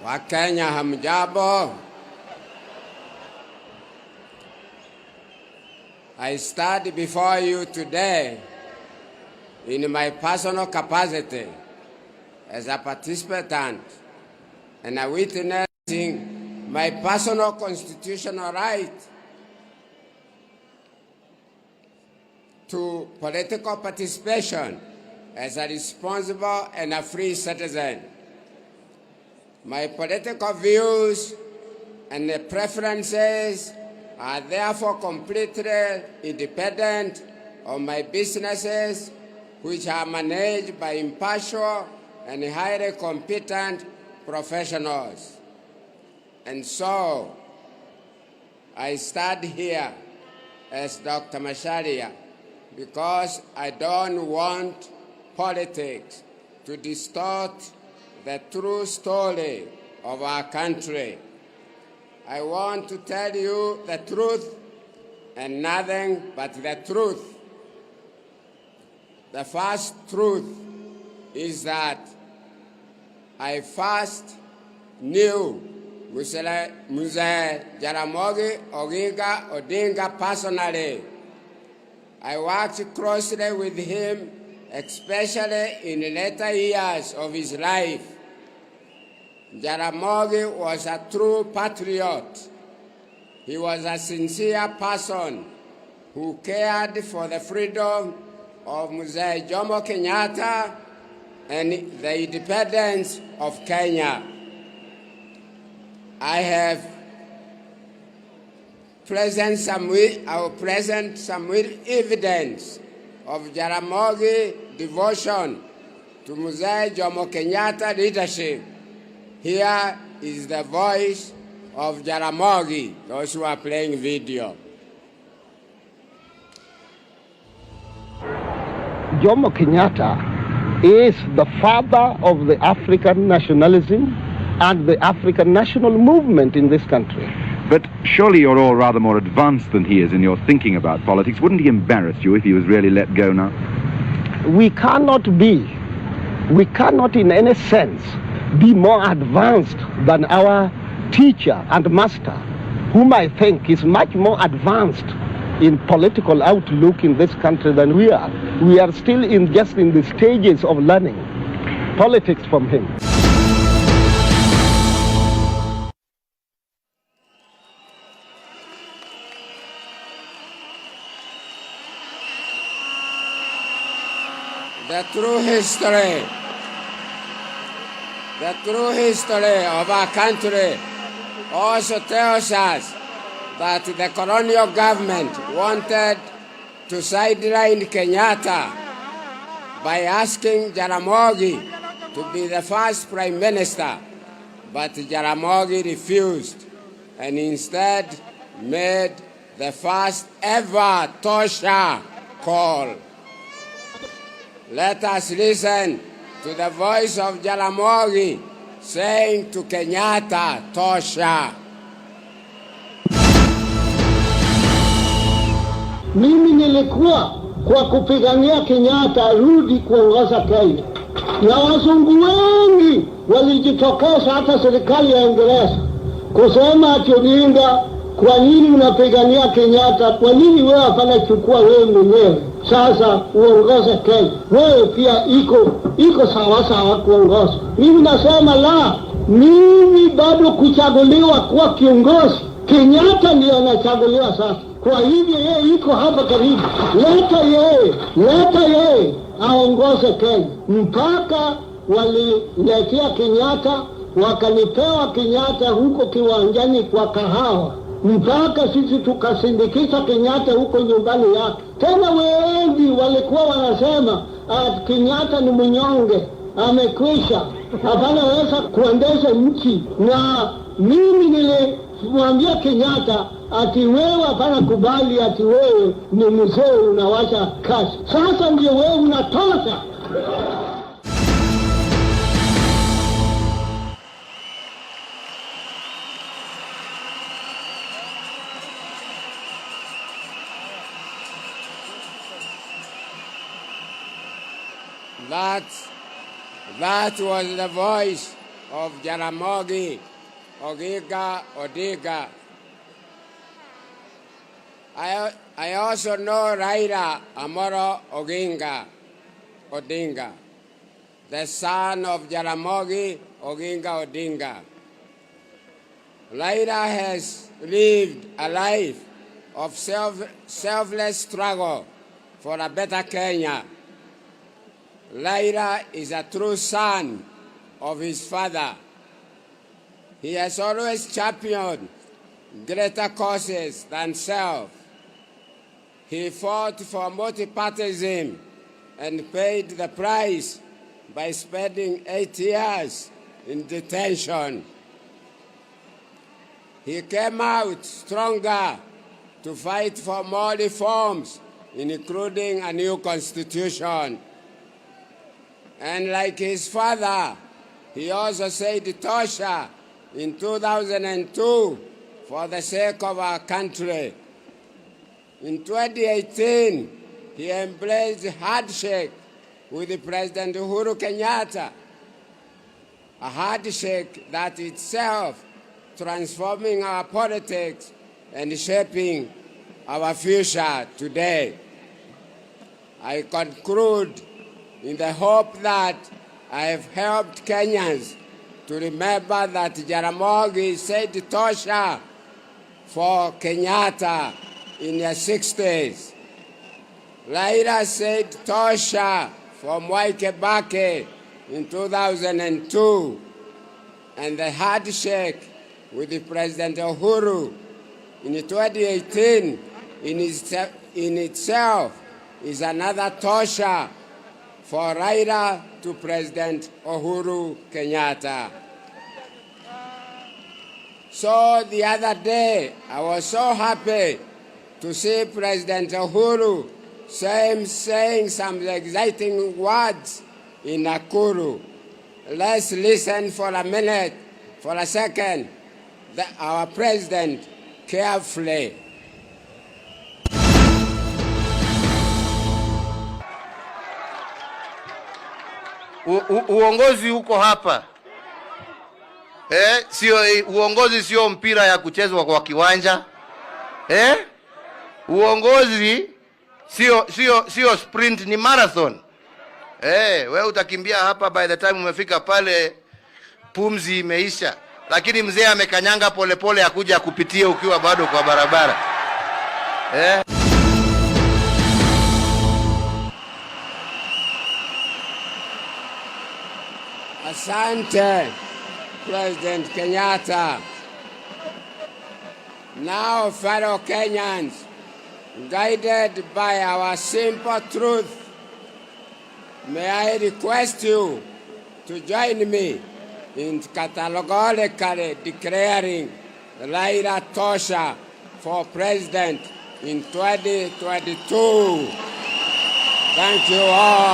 Wakenya hamjambo. I stand before you today in my personal capacity as a participant and a witnessing my personal constitutional right to political participation as a responsible and a free citizen. My political views and preferences are therefore completely independent of my businesses, which are managed by impartial and highly competent professionals. And so, I stand here as Dr. Macharia because I don't want politics to distort the true story of our country. I want to tell you the truth and nothing but the truth. The first truth is that I first knew Mzee Jaramogi Odinga personally. I worked closely with him, especially in later years of his life. Jaramogi was a true patriot. He was a sincere person who cared for the freedom of Mzee Jomo Kenyatta and the independence of Kenya. I have present some evidence of Jaramogi devotion to Mzee Jomo Kenyatta leadership. Here is the voice of Jaramogi, those who are playing video. Jomo Kenyatta is the father of the African nationalism and the African national movement in this country. But surely you're all rather more advanced than he is in your thinking about politics. Wouldn't he embarrass you if he was really let go now? We cannot in any sense be more advanced than our teacher and master, whom I think is much more advanced in political outlook in this country than we are. We are still just in the stages of learning politics from him. The true history of our country also tells us that the colonial government wanted to sideline Kenyatta by asking Jaramogi to be the first prime minister, but Jaramogi refused and instead made the first ever Tosha call. Let us listen to the voice of Jaramogi saying to Kenyatta, Tosha. Mimi nilikuwa kwa kupigania Kenyatta rudi kuongoza Kenya. Na wazungu wengi walijitokeza, hata serikali ya Uingereza, kusema ati Odinga, kwa nini unapigania Kenyatta? Kwa nini wewe hapana chukua wewe mwenyewe sasa uongoze Kenya? Wewe pia iko sawa kuongoza. Mimi nasema la, mimi bado kuchaguliwa kuwa kiongozi. Kenyatta ndiye anachaguliwa sasa. Kwa hivyo yeye iko hapa karibu. Leta yeye aongoze Kenya. Mpaka waliletea Kenyatta, wakanipewa Kenyatta huko kiwanjani kwa kahawa. Mpaka sisi tukasindikiza Kenyatta huko nyumbani yake. Tena wengi walikuwa wanasema Kenyatta ni mnyonge, amekwisha, hapana weza kuendesha nchi. Na mimi nilimwambia Kenyatta ati wewe hapana kubali ati wewe ni mzee unawacha kazi. Sasa ndio wewe unatosha. That was the voice of Jaramogi, Odinga. I also know Raila Odinga, the son of Jaramogi Odinga. Raila has lived a life of selfless struggle for a better Kenya. Raila is a true son of his father. He has always championed greater causes than self. He fought for multipartyism and paid the price by spending 8 years in detention. He came out stronger to fight for more reforms, including a new constitution. And like his father, he also said Tosha in 2002 for the sake of our country. In 2018, he embraced handshake with President Uhuru Kenyatta, a handshake that itself transforming our politics and shaping our future today. I conclude in the hope that I have helped Kenyans to remember that Jaramogi said Tosha for Kenyatta in the 60s. Raila said Tosha for Mwai Kibaki in 2002. And the handshake with the President Uhuru in 2018 in itself is another Tosha for Raila to President Uhuru Kenyatta. So the other day, I was so happy to see President Uhuru saying some exciting words in Nakuru. Let's listen for a minute, for a second, our president carefully. Uongozi uko hapa. Uongozi sio mpira ya kuchezwa kwa kiwanja. Uongozi sio sprint, ni marathon. Wewe utakimbia hapa, by the time umefika pale pumzi imeisha. Lakini mzee amekanyanga polepole akuja kupitia ukiwa bado kwa barabara. Asante, President Kenyatta. Now, fellow Kenyans, guided by our simple truth, may I request you to join me in categorically declaring Raila Tosha for president in 2022. Thank you all.